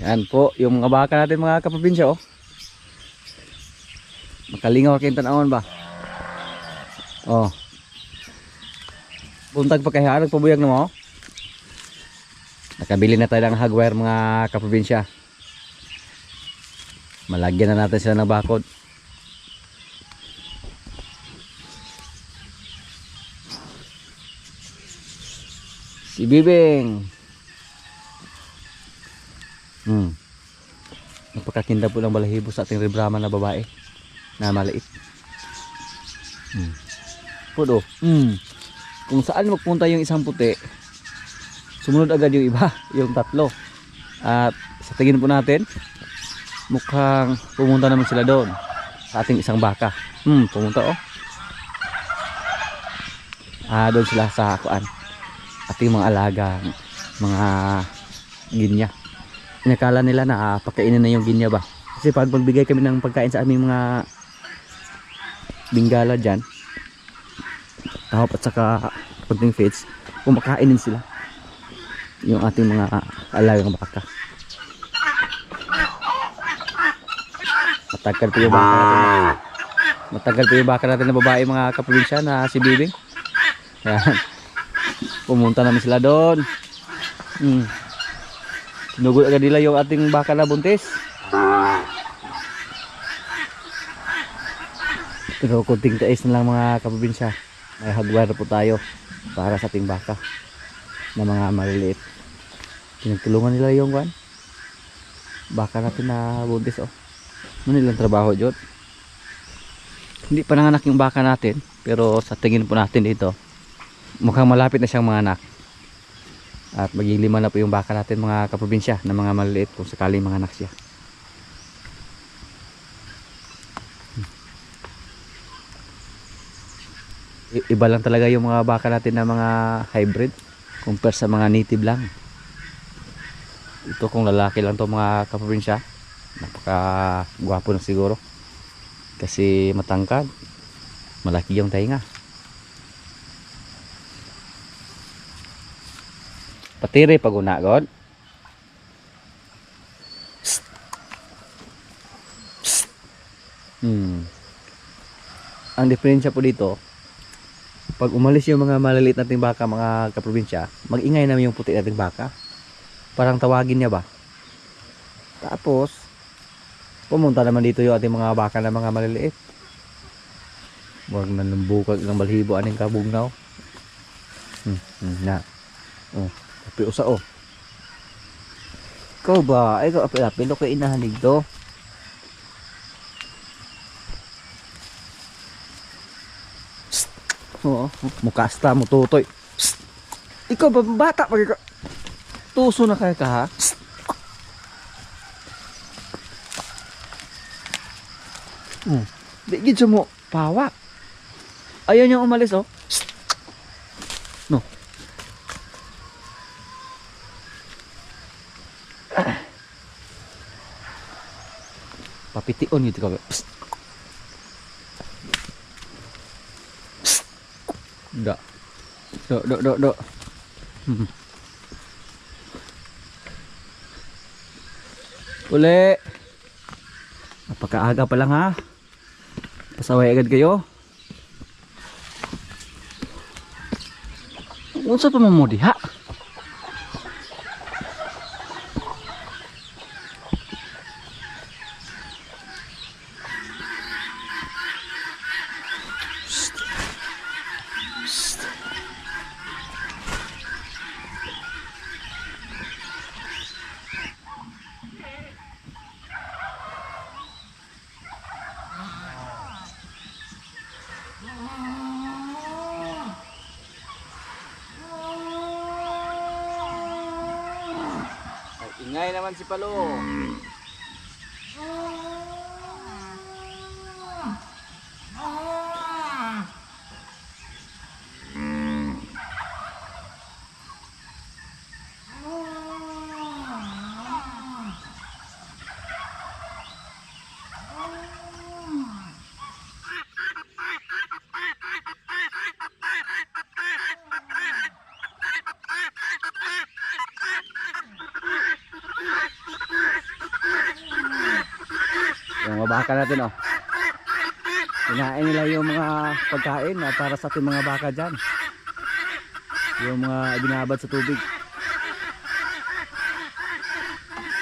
Yan po, yung mga baka natin mga kaprobinsya oh. Makalingaw kayong tanawon ba? Oh. Buntag pa kaya nagpabuyag na mo. Nakabili na tayo ng hardware mga kaprobinsya. Malagyan na natin sila ng bakod. Si Bibing. Napakakinda po ng balahibo sa ating rebrahman na babae na maliit. Pudo. Kung saan magpunta yung isang puti, sumunod agad yung iba, yung tatlo. At sa tingin po natin, mukhang pumunta naman sila doon sa ating isang baka. Pumunta oh. Doon sila sa kuan. Ating mga alaga, mga ginya. Inakala nila na pagkainin na yung ginya ba. Kasi pag magbigay kami ng pagkain sa aming mga bingala dyan, tahop at saka kunting feeds, kumakainin sila yung ating mga alagang baka. Matagal po yung baka natin. Matagal po yung baka natin na babae mga kaprobinsya na si Bibing. Ayan. Pumunta naman sila doon. Sinugod agad nila yung ating baka na buntis. Pero kunting tais na lang mga kaprobinsya. May hardware po tayo para sa ating baka na mga maliliit. Pinagtulungan nila yung baka natin na buntis oh. Ano nilang trabaho dyan? Hindi pa nanganak yung baka natin, pero sa tingin po natin dito mukhang malapit na siyang manganak. At maging 5 na po yung baka natin mga kaprobinsya na mga maliliit kung sakaling manganak siya. Iba lang talaga yung mga baka natin na mga hybrid compare sa mga native lang. Ito kung lalaki lang to mga kaprobinsya, napaka gwapo na siguro kasi matangkad, malaki yung tainga. Patiri pag unagod. Ang diferensya po dito, pag umalis yung mga maliliit nating baka mga kaprobinsya, mag-ingay naman yung puti nating baka. Parang tawagin niya ba. Tapos pumunta naman dito yung ating mga baka na mga maliliit. Huwag nanambukag ng balhibo aning kabugnaw. Na. Oh, tapi usa oh. Ikaw ba? Ikaw apil-apil ko inahanig to. Oo, mukasta mo tutoy. Ikaw ba bata pa ka? Tuso na kaya ka ha? Di gid mo pawak. Ayaw niyang umalis oh. No. Papitiun yun ka. Enggak. Do. Uli. Napakaaga pa lang ha. Pasaway agad kayo. Unsa pa mo diha? Ingay naman si Palo. mga baka natin oh. Kinain nila yung mga pagkain na para sa ating mga baka dyan. Yung mga binabad sa tubig.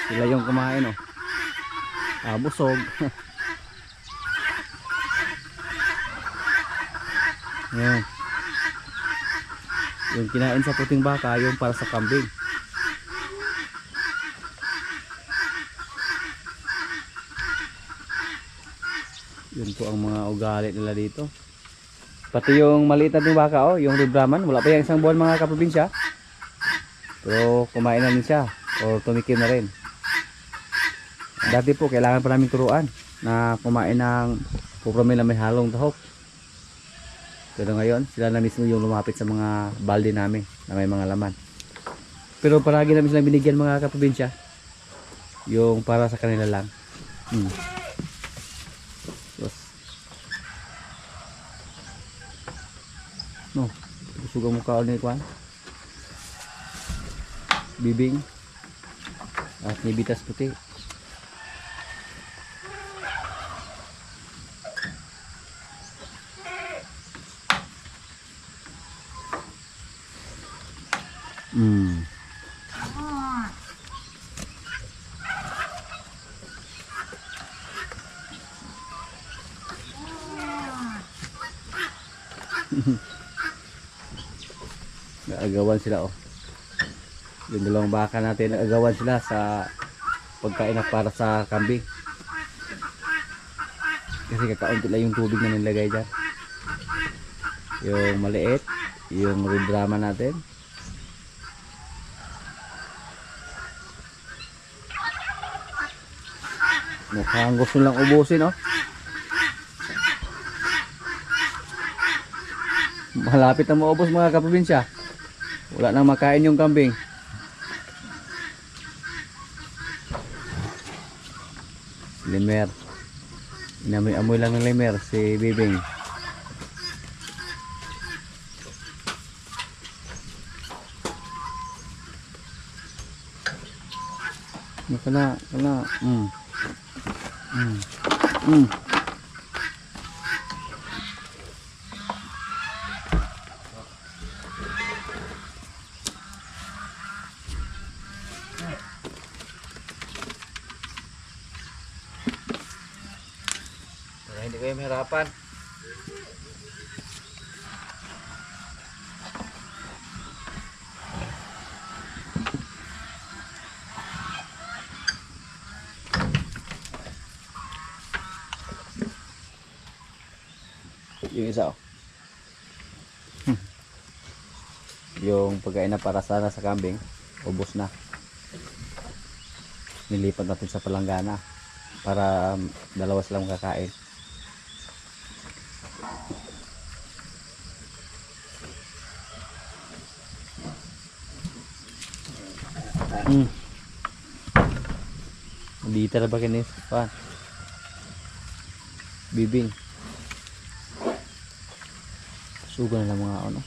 Sila yung kumain oh. Busog. Yan. Yung kinain sa puting baka, yung para sa kambing. Yun po ang mga ugali nila dito. Pati yung maliit na ding baka oh, yung Red Brahman, wala pa yung isang buwan mga kaprobinsya. Pero kumain na rin siya o tumikim na rin. Dati po kailangan pa namin turuan na kumain ng pupramil na may halong tahok. Pero ngayon sila na mismo yung lumapit sa mga balde namin na may mga laman. Pero palagi namin silang binigyan mga kaprobinsya. Yung para sa kanila lang. No, sugang mukha ni Kwan. Bibing at nibitas puti. Naagawan sila oh. Yung dalawang baka natin naagawan sila sa pagkain na para sa kambing. Kasi kakaunti lang yung tubig na nilagay dyan. Yung maliit, yung Red Brahman natin. Mukhang gusto lang ubusin oh. Malapit na maubos mga kaprobinsya. Wala nang makain yung kambing. Limer. Inamoy-amoy lang ng limer si Bibing. Kana. Hindi kayo mahirapan. Yung isa oh. Yung pagkain na para sana sa kambing, ubos na. Nilipat natin sa palanggana para dalawa silang kakain. Dito na ba kinis? Pan. Bibing. Suga na lang mga ano.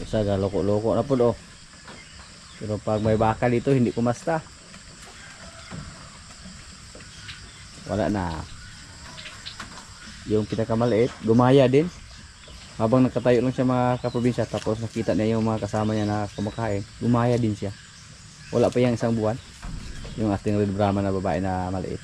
Isa galoko-loko na po oh. Pero pag may baka dito hindi kumasta. Wala na. Yung pinakamaliit, gumaya din. Habang nakatayo lang siya mga kaprobinsya, tapos nakita niya yung mga kasama niya na kumakain, gumaya din siya. Wala pa yung isang buwan. Yung ating Red Brahman na babae na maliit.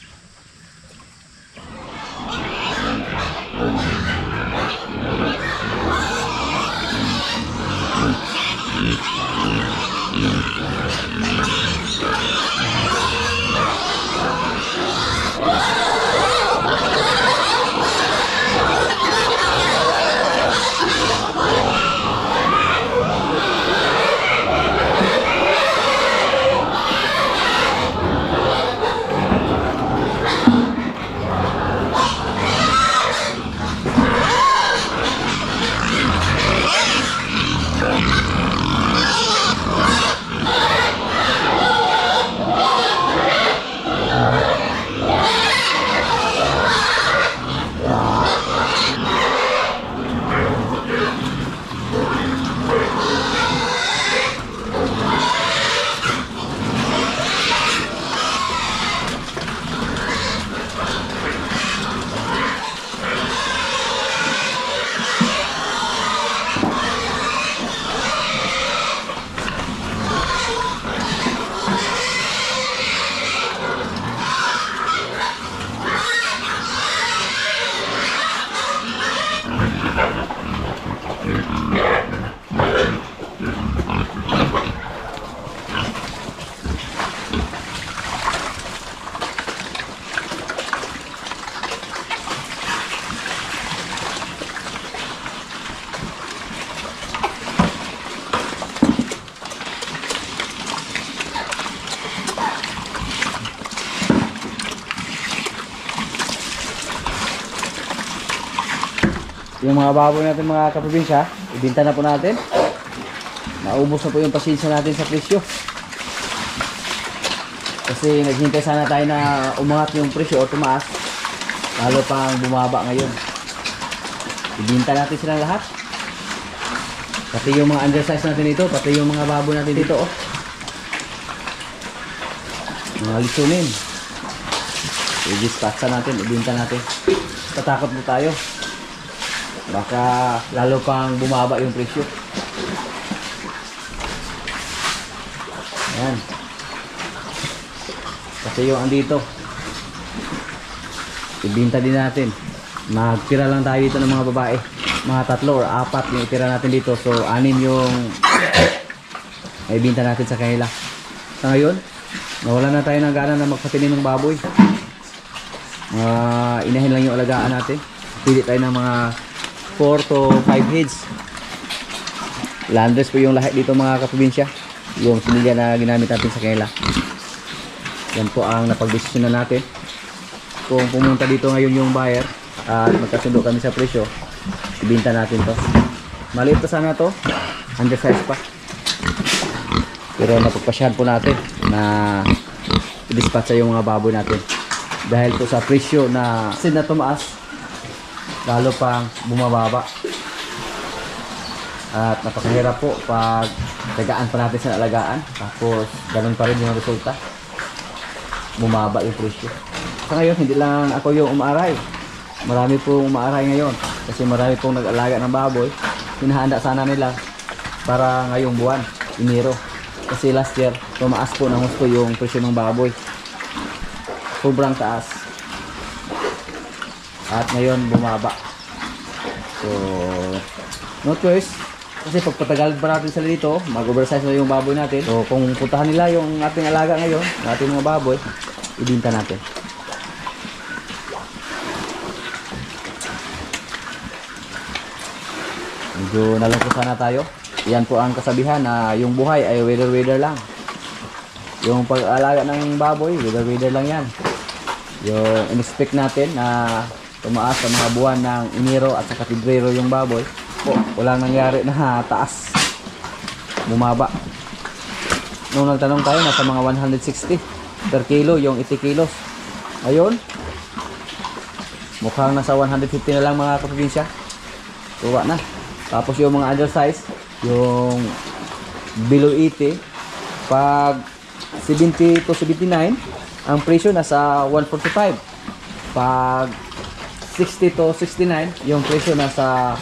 Yung mga baboy natin mga kaprobinsya, ibinta na po natin. Naubos na po yung pasensya natin sa presyo. Kasi naghintay sana tayo na umangat yung presyo o tumaas. Lalo pang bumaba ngayon. Ibinta natin sila lahat. Pati yung mga undersize natin dito, pati yung mga baboy natin dito, oh. Mga lisunin. I-dispatcha natin, ibinta natin. Tatakot mo tayo. Baka lalo pang bumaba yung presyo. Ayan. Kasi yung andito, ibinta din natin. Magtira lang tayo dito ng mga babae. Mga 3 or 4 yung itira natin dito. So 6 yung ibinta natin sa kanila. Sa ngayon, nawala na tayo ng gana na magpatinim ng baboy. Inahin lang yung alagaan natin. Pili tayo ng mga 4 to 5 heads. Landless po yung lahat dito mga kaprobinsya. Yung sinilya na ginamit natin sa kanila. Yan po ang napagdesisyonan natin. Kung pumunta dito ngayon yung buyer at magkasundo kami sa presyo, ibinta natin to. Maliit pa sana to, undersize pa. Pero napagpasyahan po natin na i-dispatcha yung mga baboy natin. Dahil po sa presyo na sin na tumaas, lalo pang bumababa. At napakahirap po pag tagaan pa natin sa alagaan. Tapos ganun pa rin yung resulta. Bumaba yung presyo. Sa ngayon, hindi lang ako yung umaaray. Marami pong umaaray ngayon. Kasi marami pong nag-alaga ng baboy. Hinahanda sana nila para ngayong buwan, Enero. Kasi last year, tumaas po ng gusto yung presyo ng baboy. Sobrang taas. At ngayon, bumaba. So, no choice. Kasi pagpatagal pa natin sila dito, mag-oversize na yung baboy natin. So, kung puntahan nila yung ating alaga ngayon, ating mga baboy, ibinta natin. Medyo nalang sana tayo. Yan po ang kasabihan na yung buhay ay weather lang. Yung pag-alaga ng baboy, weather lang yan. Yung in-expect natin na tumaas sa mga buwan ng Enero at saka Pebrero yung baboy, walang nangyari na taas. Bumaba. Nung nagtanong tayo, nasa mga 160 per kilo yung 80 kilos. Ayun, mukhang nasa 150 na lang mga kaprobinsya. Tuwa na. Tapos yung mga undersize, yung below 80, pag 70 to 79, ang presyo nasa 145. Pag 60 to 69, yung presyo nasa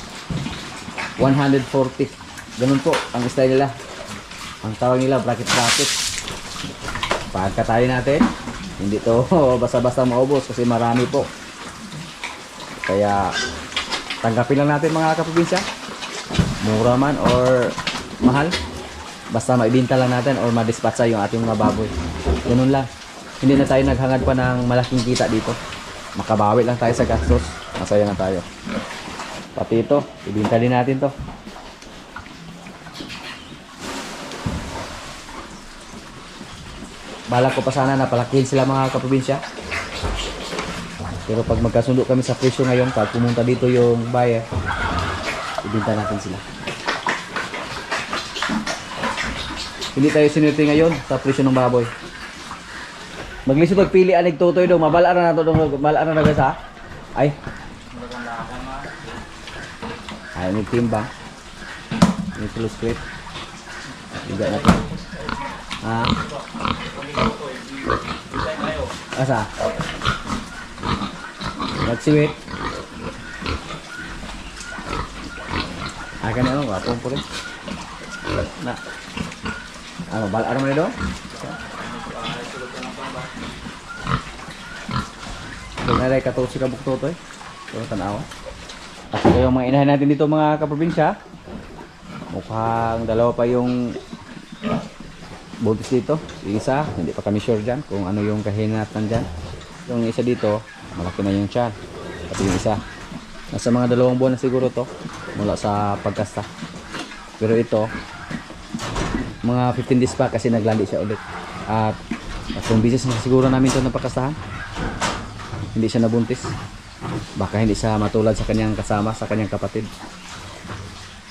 140. Ganun po ang style nila. Ang tawag nila bracket. Pagkatali natin, hindi to basta-basta maubos kasi marami po. Kaya tanggapin lang natin mga kaprobinsya. Mura man or mahal, basta maibinta lang natin or madispatcha yung ating mga baboy. Ganun lang. Hindi na tayo naghangad pa ng malaking kita dito. Makabawi lang tayo sa gastos. Masaya na tayo. Pati ito, ibinta din natin to. Balak ko pa sana na palakihin sila mga kaprobinsya. Pero pag magkasundo kami sa presyo ngayon, pag pumunta dito yung buyer, ibinta natin sila. Hindi tayo sinerte ngayon sa presyo ng baboy. Maglisod pagpili anig tutoy daw, mabalaan na nato dong, mabalaan na guys ha. Ay. Ay, may timbang. May kilos clip. Liga natin. Ha? Asa? Nagsiwit. Akan ano, wapong po rin. Na. Ano, balaan mo na doon? Doon na rin katusi ka bukto to eh. Ito tanawa. At ito yung mga inahin natin dito mga kaprobinsya. Mukhang dalawa pa yung buntis dito. Yung isa, hindi pa kami sure dyan kung ano yung kahinatan dyan. Yung isa dito, malaki na yung tiyan. At yung isa, nasa mga 2 buwan na siguro to mula sa pagkasta. Pero ito, mga 15 days pa kasi naglandi siya ulit. At kung bisis na siguro namin ito napakastahan, hindi siya nabuntis. baka hindi siya matulad sa kanyang kasama, sa kanyang kapatid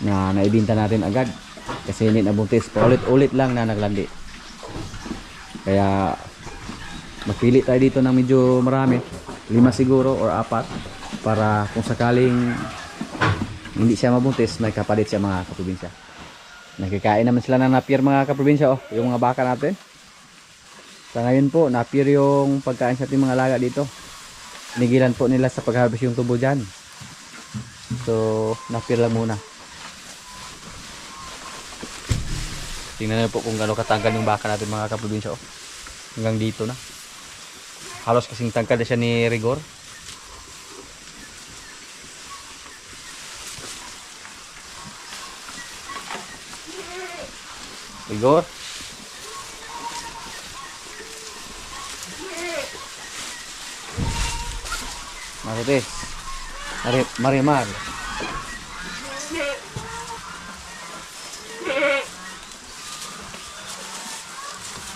na naibinta natin agad kasi hindi nabuntis, paulit-ulit lang na naglandi. Kaya magpili tayo dito ng medyo marami, 5 siguro or 4, para kung sakaling hindi siya mabuntis, may kapalit siya mga kaprobinsya. Nakikain naman sila ng napier mga kaprobinsya, oh, yung mga baka natin. Sa ngayon po, napier yung pagkain sa ating mga alaga dito. Nigilan po nila sa pag-harvest yung tubo dyan. So, napier lang muna. Tingnan nyo po kung gano'ng katangkad yung baka natin mga kaprobinsya, oh. Hanggang dito na. Halos kasing tangkad na siya ni Rigor. Rigor. Marites. Marimar.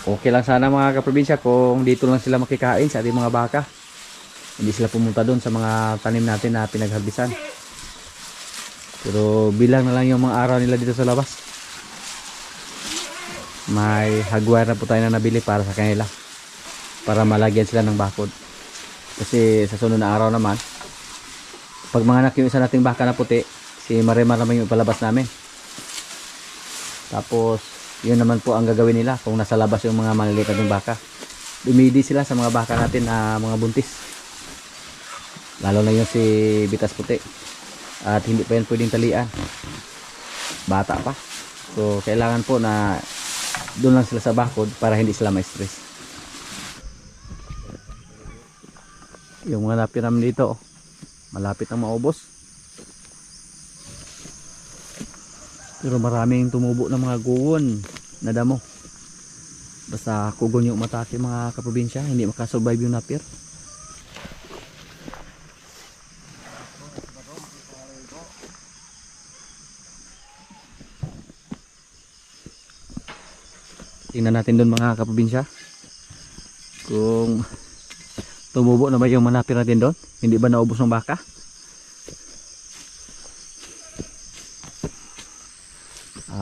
Okay lang sana mga kaprobinsya kung dito lang sila makikain sa ating mga baka. Hindi sila pumunta doon sa mga tanim natin na pinagharbisan. Pero bilang na lang yung mga araw nila dito sa labas. May hagwire na po tayo na nabili para sa kanila. Para malagyan sila ng bakod. Kasi sa sunod na araw naman, pag manganak yung isa nating baka na puti, si Marimar naman yung palabas namin. Tapos yun naman po ang gagawin nila kung nasa labas yung mga maliliit nating baka. Dumidi sila sa mga baka natin na mga buntis. Lalo na yung si Bitas Puti. At hindi pa yan pwedeng talian. Bata pa. So kailangan po na doon lang sila sa bakod para hindi sila ma-stress. Yung mga napiram dito, malapit ang maubos. Pero maraming tumubo ng mga guwon na damo. Basta kugon yung umatake mga kaprobinsya, hindi makasurvive yung napier. Tingnan natin doon mga kaprobinsya kung tumubo na ba yung manapir natin doon, hindi ba naubos ng baka.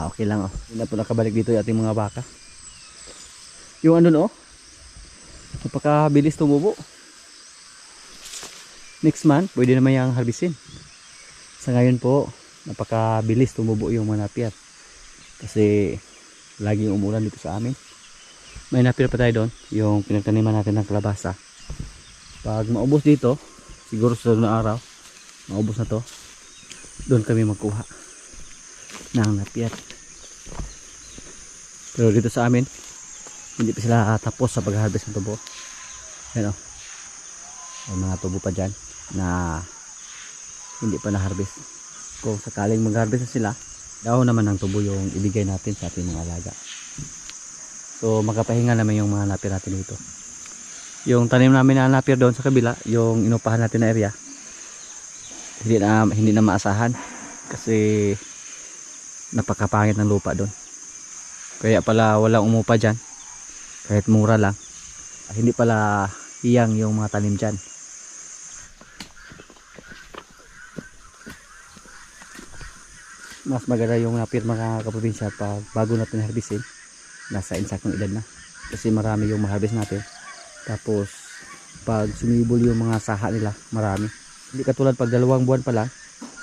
Okay lang, oh. Hindi na po nakabalik dito yung ating mga baka. Yung ano, no, napakabilis tumubo. Next month pwede naman yung harbisin. Sa ngayon po napakabilis tumubo yung mga napier kasi laging umulan dito sa amin. May napier pa tayo doon, yung pinagtaniman natin ng kalabasa. Pag maubos dito, siguro sa sunod na araw maubos na to, doon kami magkuha ng napier. Pero dito sa amin hindi pa sila tapos sa pag-harvest ng tubo. Ayan, oh. May mga tubo pa dyan na hindi pa na-harvest. Kung sakaling mag-harvest na sila, daw naman ng tubo yung ibigay natin sa ating mga alaga. So makapahinga naman yung mga napier natin dito. Yung tanim namin na napier doon sa kabila, yung inupahan natin na area, hindi na maasahan kasi napakapangit ng lupa doon. Kaya pala walang umupa dyan, kahit mura lang. Hindi pala hiyang yung mga tanim dyan. Mas maganda yung napier mga kaprobinsya pag bago natin harvestin, nasa insaktong edad na. Kasi marami yung ma-harvest natin. Tapos pag sumibol yung mga saha nila, marami. Hindi katulad pag 2 buwan pa lang,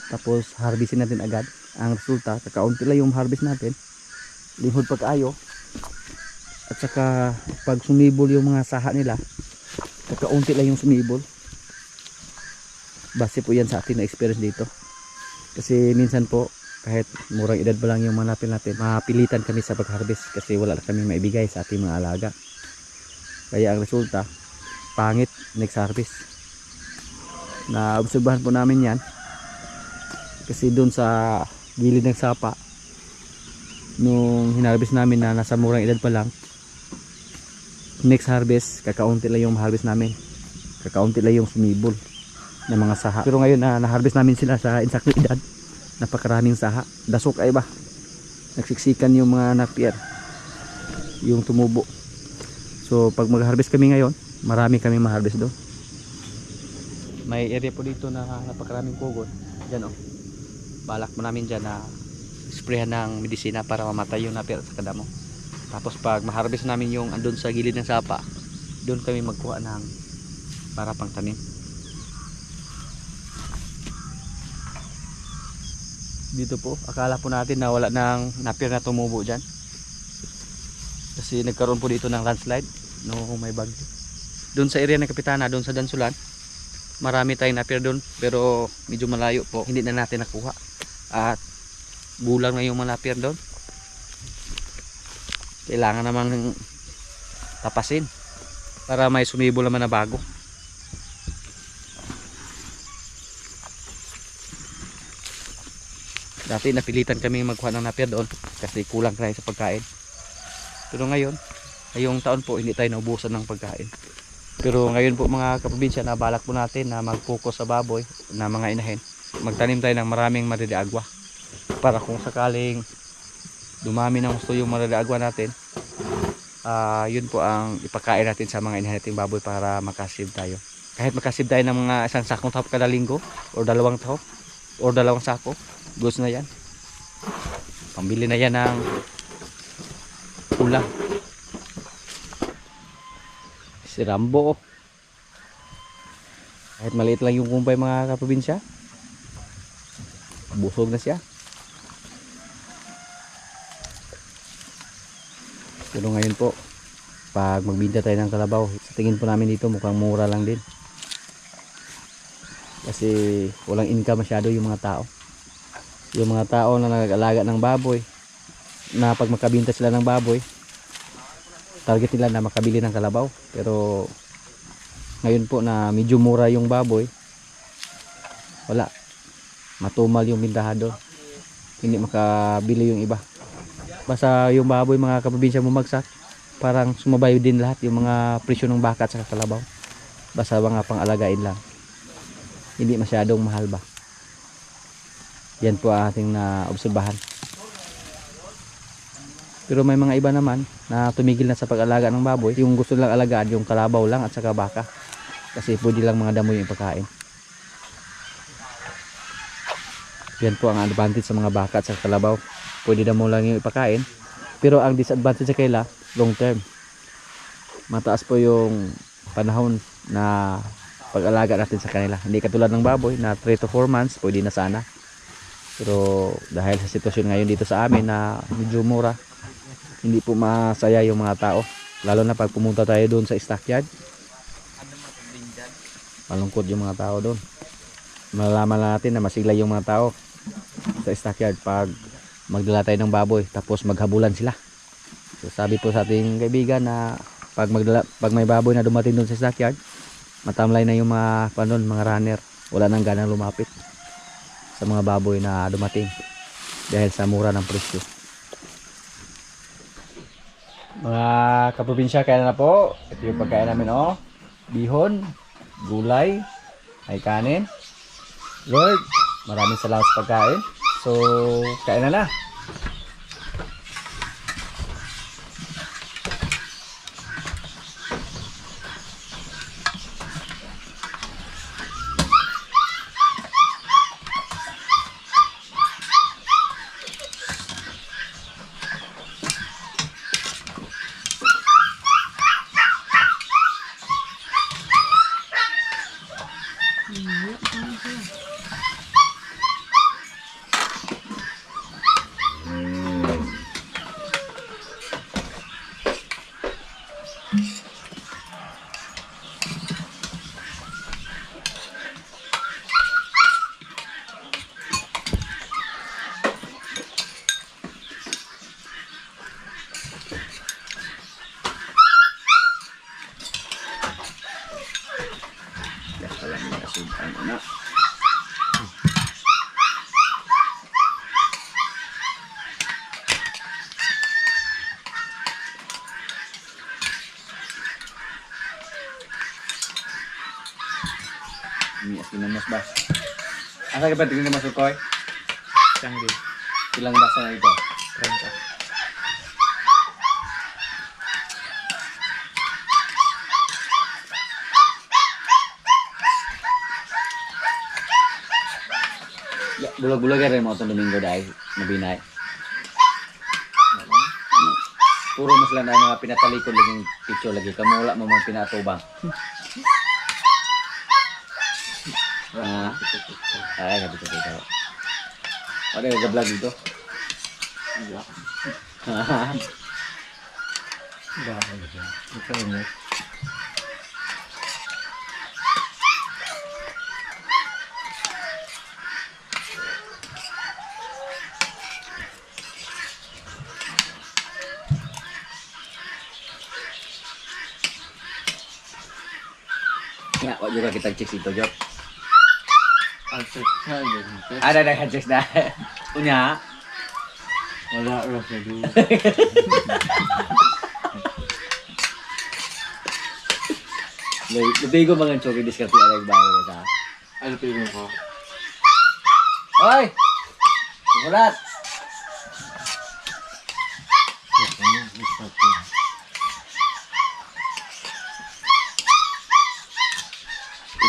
tapos harvestin natin agad. Ang resulta, kakaunti lang yung harvest natin, linghod pag-ayo. At saka pag sumibol yung mga saha nila, kakaunti lang yung sumibol. Base po yan sa atin na experience dito. Kasi minsan po, kahit murang edad pa lang yung mga napil natin, mapilitan kami sa pag-harvest kasi wala na kami maibigay sa ating mga alaga. Kaya ang resulta, pangit next harvest. Naobserbahan po namin yan kasi doon sa gilid ng sapa, nung hinarvest namin na nasa murang edad pa lang, next harvest kakaunti lang yung harvest namin, kakaunti lang yung sumibol ng mga saha. Pero ngayon na na-harvest namin sila sa insaktong edad, napakaraming saha. Dasok ay ba, nagsiksikan yung mga napier, yung tumubo. So pag mag-harvest kami ngayon, marami kami ma-harvest doon. May area po dito na napakaraming pugon. Diyan oh. Balak mo namin dyan na sprayhan ng medisina para mamatay yung napir at saka damo. Tapos pag ma-harvest namin yung andun sa gilid ng sapa, doon kami magkuha ng para pang tanim. Dito po, akala po natin na wala nang napir na tumubo dyan. Kasi nagkaroon po dito ng landslide no may bagyo. Doon sa area ng Kapitana, doon sa Dansulan, marami tayong napir doon pero medyo malayo po, hindi na natin nakuha. At bulang na yung mga napir doon. Kailangan namang tapasin para may sumibol naman na bago. Dati napilitan kami magkuha ng napir doon kasi kulang tayo sa pagkain. Pero ngayon, ngayong taon po hindi tayo naubusan ng pagkain. Pero ngayon po mga kaprobinsya, nabalak po natin na mag-focus sa baboy na mga inahin. Magtanim tayo ng maraming maririagwa para kung sakaling dumami ng gusto yung maririagwa natin, yun po ang ipakain natin sa mga inahin nating baboy para makasave tayo. Kahit makasave tayo ng mga isang sakong tahop kada linggo o dalawang tahop o dalawang sako, goods na yan. Pambili na yan ng ulam. Si Rambo, kahit maliit lang yung kumpay mga kaprobinsya, busog na siya. Pero ngayon po, pag magbinta tayo ng kalabaw, sa tingin po namin dito mukhang mura lang din. Kasi walang income masyado yung mga tao. Yung mga tao na nag-alaga ng baboy, na pag makabinta sila ng baboy, target nila na makabili ng kalabaw. Pero ngayon po na medyo mura yung baboy, wala, matumal yung bintahan doon, hindi makabili yung iba. Basta yung baboy mga kaprobinsya bumagsak, parang sumabayo din lahat yung mga presyo ng baka at saka kalabaw. Basta mga pang-alagain lang, hindi masyadong mahal ba. Yan po ang ating naobserbahan. Pero may mga iba naman na tumigil na sa pag-alaga ng baboy. Yung gusto lang alagaan yung kalabaw lang at saka baka, kasi pwede lang mga damo yung ipakain. Yan po ang advantage sa mga baka at saka kalabaw, pwede damo lang yung ipakain. Pero ang disadvantage sa kaila, long term, mataas po yung panahon na pag-alaga natin sa kanila. Hindi katulad ng baboy na 3 to 4 months pwede na sana. Pero dahil sa sitwasyon ngayon dito sa amin na medyo mura, hindi po masaya yung mga tao. Lalo na pag pumunta tayo doon sa stockyard, malungkot yung mga tao doon. Malalaman natin na masigla yung mga tao sa stockyard pag magdala tayo ng baboy tapos maghabulan sila. So, sabi po sa ating kaibigan na pag may baboy na dumating doon sa stockyard, matamlay na yung mga mga runner, wala nang ganang lumapit sa mga baboy na dumating dahil sa mura ng presyo. Mga kaprobinsya, kaya na po. Ito yung pagkain namin, oh. Bihon, gulay, ay kanin. Lord, maraming salamat sa pagkain. So, kain na. Ini asin mas bas. Asa ka ba tingin na masukoy? Canggih. Ilang basa na ito? 30. Bulag-bulag rin mo itong Domingo dahil nabinay. Puro mas lang na mga pinatalikod laging picture lagi. Kamula mo mga pinatubang. Ay, kapit ito. Ano yung vlog dito? Ya, kok juga kita cek itu, Jok. Ada cek dah. Punya. Wala rasa dulu. Lebih gue bangun coki diskati ada yang baru ya. Ano tingin ko? Oi. Mulat.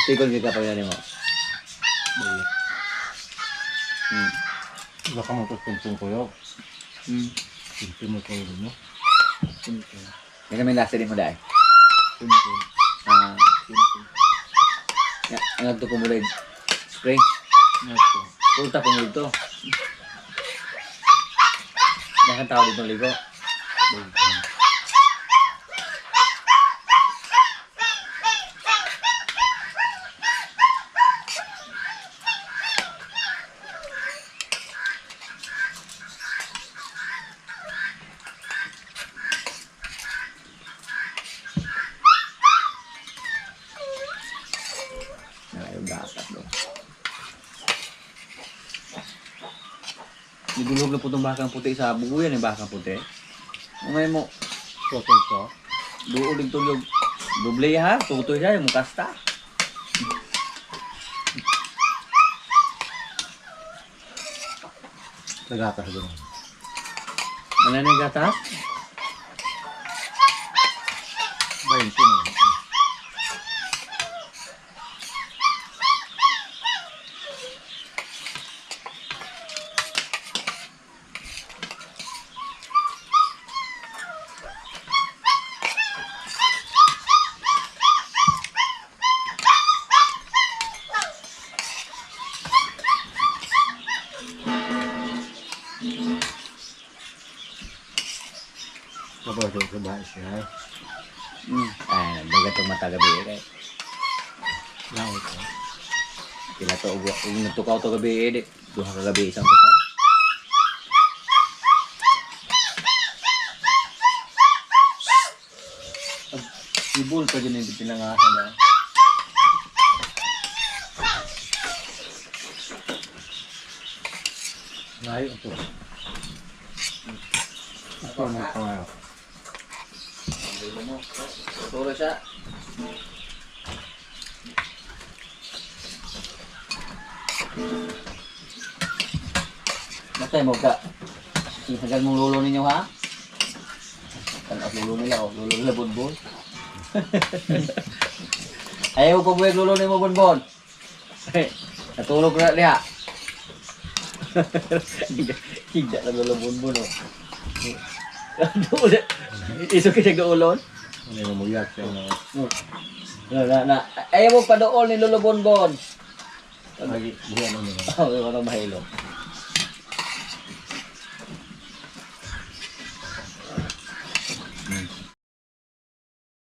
Ikon kita pa yan mo. Baka magpapintong ko yun. Pinto mo kayo mo. Yan kami lasa din mo dahil. Pinto. Ya, ang ito po mula spring. Ito. Punta po mula ito. Jangan tao dito ligo. Yung dapat doon. Nidulog na po itong bakang puti sa buguyan yung bakang puti. Umay mo, Sokol ko. duulig tulog. Doble ha, tutoy siya yung kasta. Nagatas doon. Ano na yung gatas? 20 na. Kapag ito sa bahay siya. Ay, baga itong mata gabi eh. Langit ko. Kila to, kung natukaw to gabi eh, duha ka gabi isang kusa. Ibul pa din yung pinangasan na. Ngayon ito. Ito mo pa ngayon. Tuturo siya. Basta mo ka. Isagal mong lolo ninyo ha? Tanas lolo nila o. Lolo nila bonbon. Ayaw ko buwag lolo nila mo bonbon. Natulog na niya. Higda na lolo bonbon o. Iso kasi gaulon. Ano yung muyak siya na. Ayaw mo pa doon ni lolo bonbon. Lagi buwan mo nila. Oh, wala mahilo.